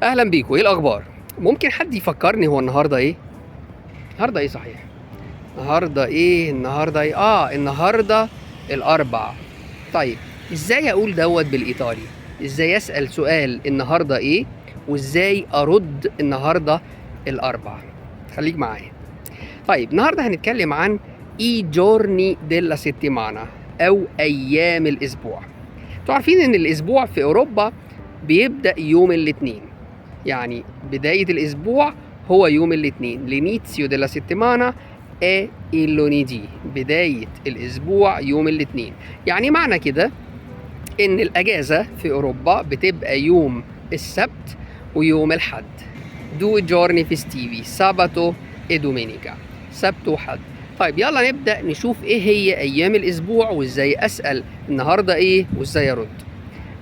اهلا بيكم. ايه الاخبار؟ ممكن حد يفكرني هو النهارده ايه؟ النهارده ايه صحيح؟ النهارده ايه؟ النهارده الاربع. طيب، ازاي اقول دوت بالايطالي؟ ازاي اسال سؤال النهارده ايه وازاي ارد النهارده الاربع؟ خليك معايا. طيب، النهارده هنتكلم عن اي جورني ديلا سيتيمانا او ايام الاسبوع. انتوا عارفين ان الاسبوع في اوروبا بيبدا يوم الاثنين، يعني بداية الأسبوع هو يوم الاثنين. l'inizio della settimana è il lunedì. بداية الأسبوع يوم الاثنين. يعني معنى كده إن الأجازة في أوروبا بتبقى يوم السبت ويوم الحد. due giorni festivi sabato e domenica. سبت وحد. طيب يلا نبدأ نشوف إيه هي أيام الأسبوع وإزاي أسأل النهاردة إيه وإزاي أرد.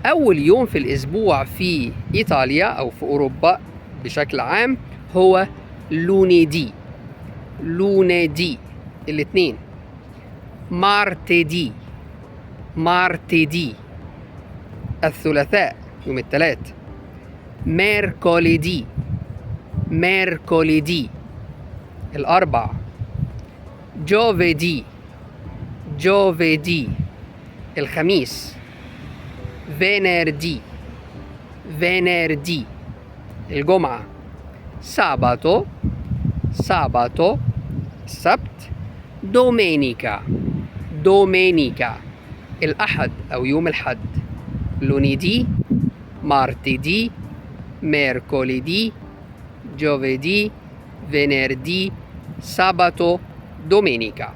أول يوم في الأسبوع في إيطاليا أو في أوروبا بشكل عام هو لونيدي. لونيدي الاثنين. مارتيدي. مارتيدي الثلاثاء يوم الثلاث. ميركوليدي. ميركوليدي الأربع. جوفيدي. جوفيدي الخميس. venerdì. venerdì الجمعة. sabato. sabato السبت. domenica. domenica الأحد أو يوم الحد. lunedì. martedì. mercoledì. giovedì. venerdì. sabato. domenica.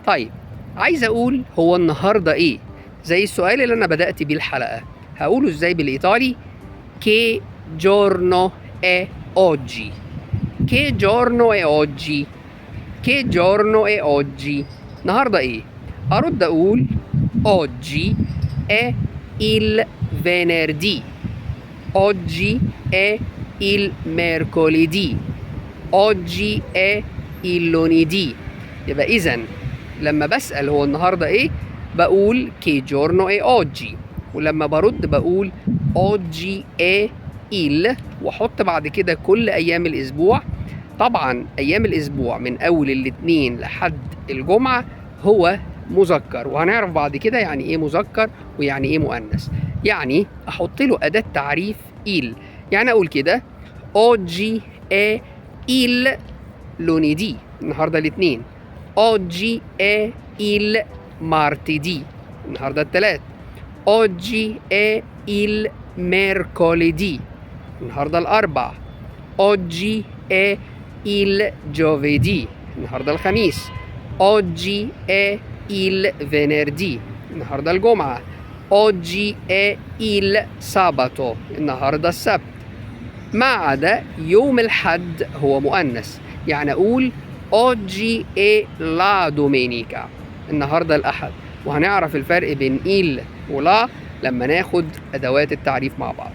طيب، عايز أقول هو النهاردة إيه؟ زي السؤال اللي أنا بدأت بيه الحلقة، هقوله إزاي بالإيطالي؟ Che giorno è oggi? Che giorno è oggi? Che giorno è oggi? النهاردة إيه؟ أرد أقول oggi è il venerdì. Oggi è il mercoledì. Oggi è il lunedì. يبقى إذن لما بسأل هو النهاردة إيه بقول che giorno è oggi، ولما برد بقول oggi è il، واحط بعد كده كل ايام الاسبوع. طبعا ايام الاسبوع من اول الاثنين لحد الجمعة هو مذكر، وهنعرف بعد كده يعني ايه مذكر ويعني ايه مؤنث. يعني احط له اداة تعريف il، يعني اقول كده oggi è il lunedì النهارده الاثنين. oggi è il martedì النهارده الثلاث. oggi è il mercoledì النهارده الاربع. oggi è il giovedì النهارده الخميس. oggi è il venerdì النهارده الجمعة. oggi è il sabato النهارده السبت. ما عدا يوم الحد هو مؤنث، يعني اقول oggi è la domenica النهارده الأحد، وهنعرف الفرق بين إيل ولا لما ناخد أدوات التعريف مع بعض.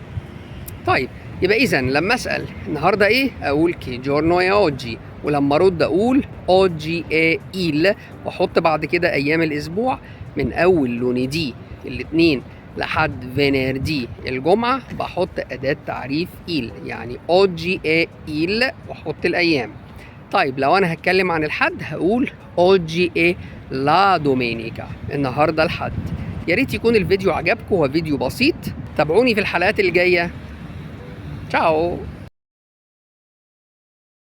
طيب، يبقى إذن لما أسأل النهارده إيه أقول che giorno è oggi، ولما أرد أقول oggi è il، وأحط بعد كده أيام الأسبوع من أول لونيدي الاثنين لحد فينيردي الجمعة بحط أداة تعريف il، يعني oggi è il وأحط الأيام. طيب لو أنا هتكلم عن الحد هقول oggi è la domenica النهارده الحد. يا ريت يكون الفيديو عجبكم، هو فيديو بسيط. تابعوني في الحلقات الجاية. تشاو.